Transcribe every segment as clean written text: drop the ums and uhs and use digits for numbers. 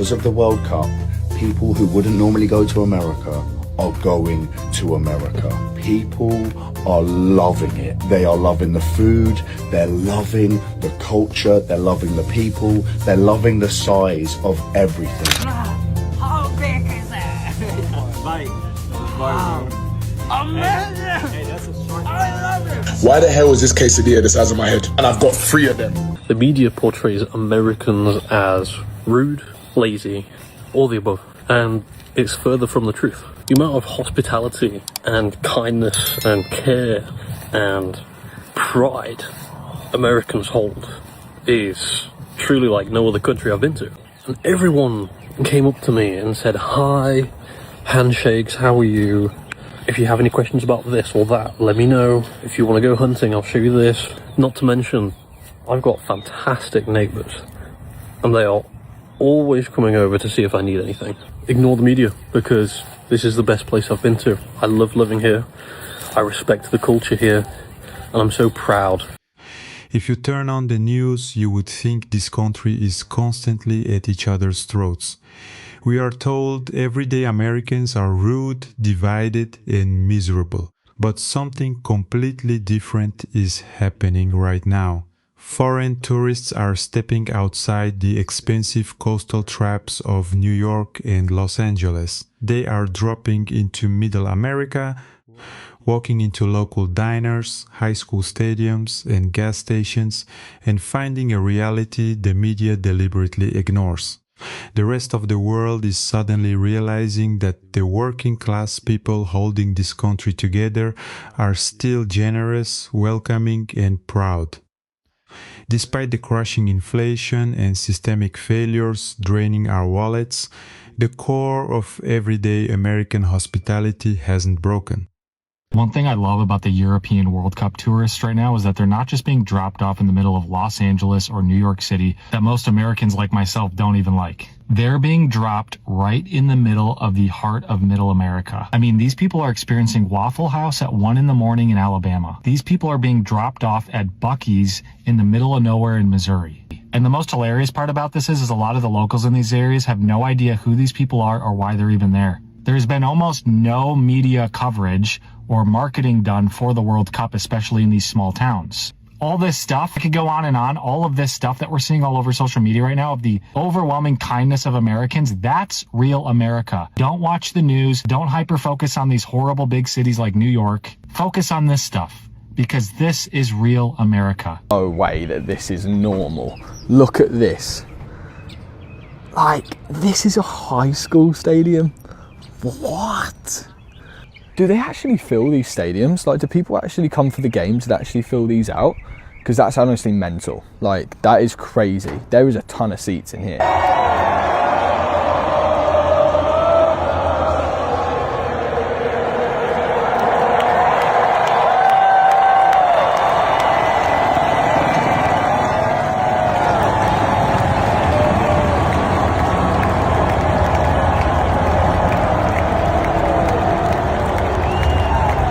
because of the World Cup, people who wouldn't normally go to America are going to America. People are loving it. They are loving the food, they're loving the culture, they're loving the people, they're loving the size of everything. How big is it? Wow. Amazing! Hey, that's a short. I love it! Why the hell is this quesadilla the size of my head? And I've got 3 of them. The media portrays Americans as rude, lazy, all the above, and it's further from the truth. The amount of hospitality and kindness and care and pride Americans hold is truly like no other country I've been to. And everyone came up to me and said, hi, handshakes, how are you? If you have any questions about this or that, let me know. If you want to go hunting, I'll show you this. Not to mention, I've got fantastic neighbours, and they are always coming over to see if I need anything. Ignore the media, because this is the best place I've been to. I love living here. I respect the culture here, and I'm so proud. If you turn on the news, you would think this country is constantly at each other's throats. We are told everyday Americans are rude, divided, and miserable. But something completely different is happening right now. Foreign tourists are stepping outside the expensive coastal traps of New York and Los Angeles. They are dropping into Middle America, walking into local diners, high school stadiums, and gas stations, and finding a reality the media deliberately ignores. The rest of the world is suddenly realizing that the working class people holding this country together are still generous, welcoming, and proud. Despite the crushing inflation and systemic failures draining our wallets, the core of everyday American hospitality hasn't broken. One thing I love about the European World Cup tourists right now is that they're not just being dropped off in the middle of Los Angeles or New York City that most Americans like myself don't even like. They're being dropped right in the middle of the heart of Middle America. I mean, these people are experiencing Waffle House at 1 a.m. in Alabama. These people are being dropped off at Buc-ee's in the middle of nowhere in Missouri. And the most hilarious part about this is a lot of the locals in these areas have no idea who these people are or why they're even there. There's been almost no media coverage or marketing done for the World Cup, especially in these small towns. All this stuff, I could go on and on, all of this stuff that we're seeing all over social media right now of the overwhelming kindness of Americans, that's real America. Don't watch the news, don't hyper-focus on these horrible big cities like New York. Focus on this stuff, because this is real America. No way that this is normal. Look at this. Like, this is a high school stadium. What? Do they actually fill these stadiums? Like, do people actually come for the games and actually fill these out? Because that's honestly mental. Like, that is crazy. There is a ton of seats in here.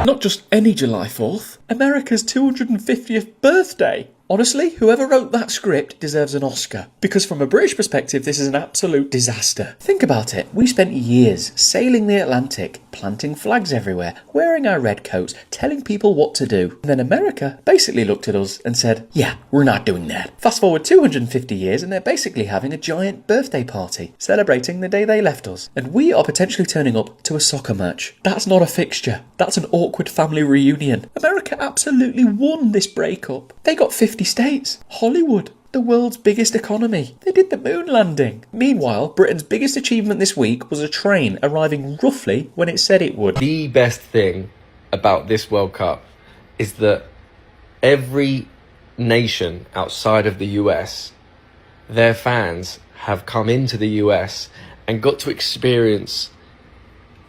Not just any July 4th, America's 250th birthday. Honestly, whoever wrote that script deserves an Oscar. Because from a British perspective, this is an absolute disaster. Think about it. We spent years sailing the Atlantic, planting flags everywhere, wearing our red coats, telling people what to do. And then America basically looked at us and said, yeah, we're not doing that. Fast forward 250 years and they're basically having a giant birthday party, celebrating the day they left us. And we are potentially turning up to a soccer match. That's not a fixture. That's an awkward family reunion. America absolutely won this breakup. They got 50 states. Hollywood, the world's biggest economy. They did the moon landing. Meanwhile, Britain's biggest achievement this week was a train arriving roughly when it said it would. The best thing about this World Cup is that every nation outside of the US, their fans have come into the US and got to experience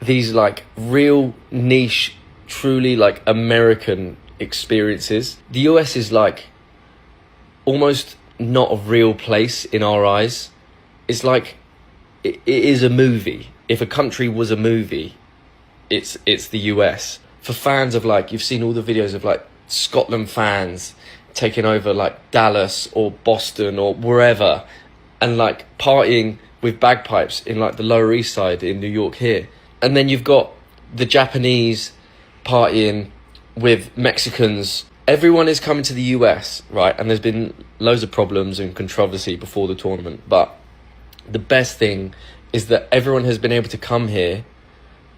these like real niche, truly like American experiences. The US is like almost not a real place in our eyes. It's like it is a movie. If a country was a movie, it's the US. For fans of like, you've seen all the videos of like Scotland fans taking over like Dallas or Boston or wherever and like partying with bagpipes in like the Lower East Side in New York here. And then you've got the Japanese partying with Mexicans. Everyone is coming to the US, right? And there's been loads of problems and controversy before the tournament. But the best thing is that everyone has been able to come here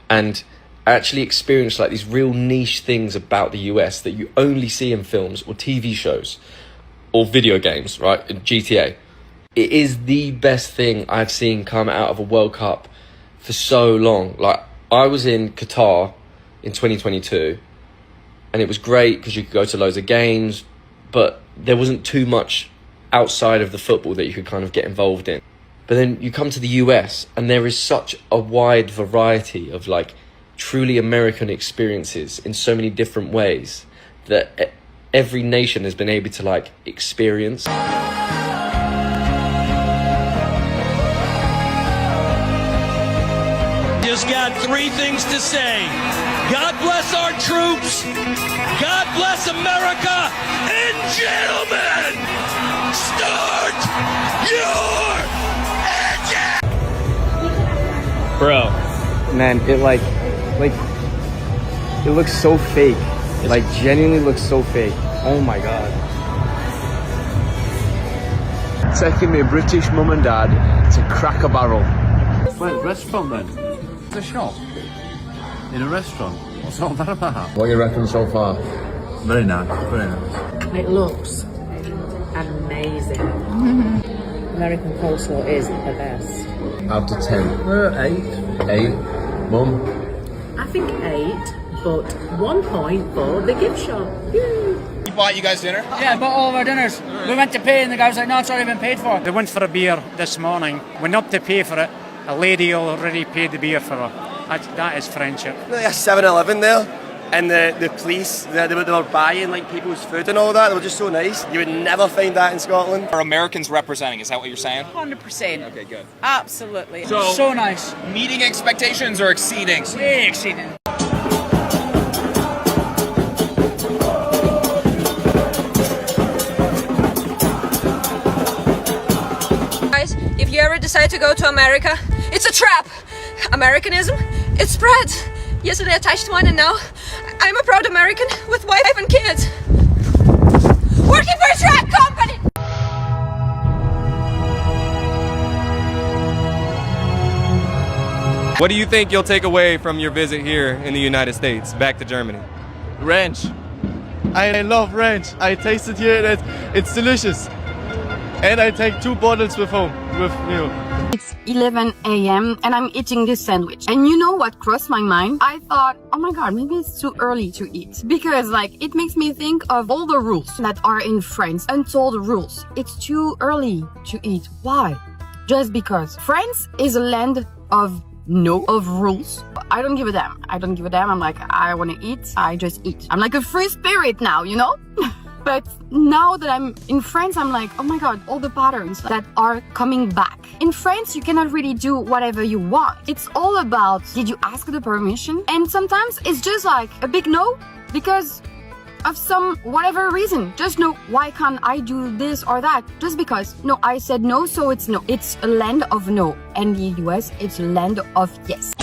and actually experience like these real niche things about the US that you only see in films or TV shows or video games, right? In GTA. It is the best thing I've seen come out of a World Cup for so long. Like, I was in Qatar in 2022 and it was great because you could go to loads of games, but there wasn't too much outside of the football that you could kind of get involved in. But then you come to the US and there is such a wide variety of like truly American experiences in so many different ways that every nation has been able to like experience. Just got three things to say. God bless our troops. God bless America. And gentlemen, start your engine. Bro, man, it it looks so fake. Like, genuinely looks so fake. Oh my god. Taking my British mum and dad to Cracker Barrel. Where's the restaurant then? The shop? In a restaurant? What's all that about? What do you reckon so far? Very nice, very nice. It looks amazing. American coleslaw is the best. Out of 10? 8. 8? Mum? I think 8, but 1 point for the gift shop. Yay. We bought you guys dinner? Yeah, I bought all of our dinners. We went to pay and the guy was like, no, it's already been paid for. They went for a beer this morning. Went up to pay for it. A lady already paid the beer for her. That is friendship. Like a 7-Eleven there, and the police, they were buying like people's food and all that. They were just so nice. You would never find that in Scotland. Are Americans representing? Is that what you're saying? 100%. Okay, good. Absolutely. So nice. Meeting expectations or exceeding? Way exceeding. If you ever decide to go to America, it's a trap. Americanism, it spreads. Yesterday I touched one and now I'm a proud American with wife and kids. Working for a track company. What do you think you'll take away from your visit here in the United States, back to Germany? Ranch. I love ranch. I tasted here and it's delicious. And I take 2 bottles with home, with me. It's 11 a.m. and I'm eating this sandwich. And you know what crossed my mind? I thought, oh my god, maybe it's too early to eat. Because like, it makes me think of all the rules that are in France, untold rules. It's too early to eat. Why? Just because. France is a land of rules. I don't give a damn. I don't give a damn. I'm like, I want to eat. I just eat. I'm like a free spirit now, you know? But now that I'm in France, I'm like, oh my god, all the patterns that are coming back. In France, you cannot really do whatever you want. It's all about, did you ask the permission? And sometimes it's just like a big no, because of some whatever reason. Just no, why can't I do this or that? Just because. No, I said no, so it's no. It's a land of no. And the US, it's a land of yes.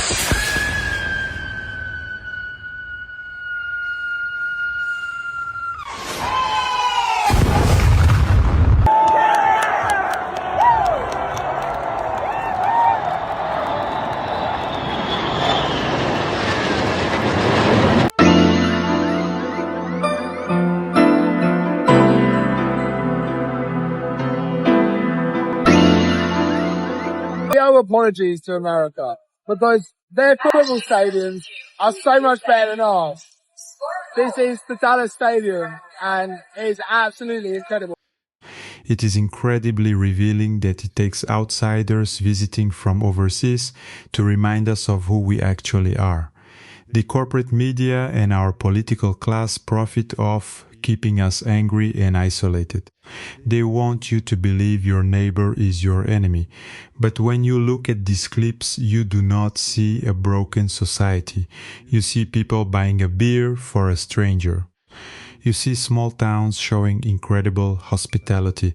Apologies to America because their football stadiums are so much better than ours. This is the Dallas Stadium and it is absolutely incredible. It is incredibly revealing that it takes outsiders visiting from overseas to remind us of who we actually are. The corporate media and our political class profit off keeping us angry and isolated. They want you to believe your neighbor is your enemy. But when you look at these clips, you do not see a broken society. You see people buying a beer for a stranger. You see small towns showing incredible hospitality.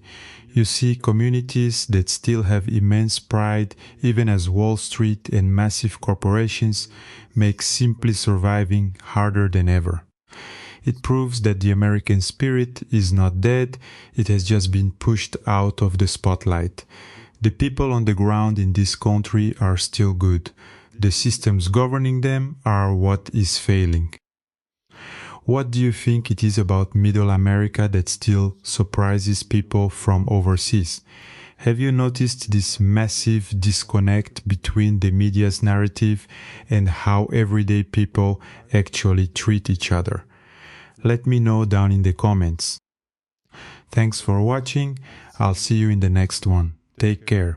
You see communities that still have immense pride even as Wall Street and massive corporations make simply surviving harder than ever. It proves that the American spirit is not dead, it has just been pushed out of the spotlight. The people on the ground in this country are still good. The systems governing them are what is failing. What do you think it is about Middle America that still surprises people from overseas? Have you noticed this massive disconnect between the media's narrative and how everyday people actually treat each other? Let me know down in the comments. Thanks for watching. I'll see you in the next one. Take care.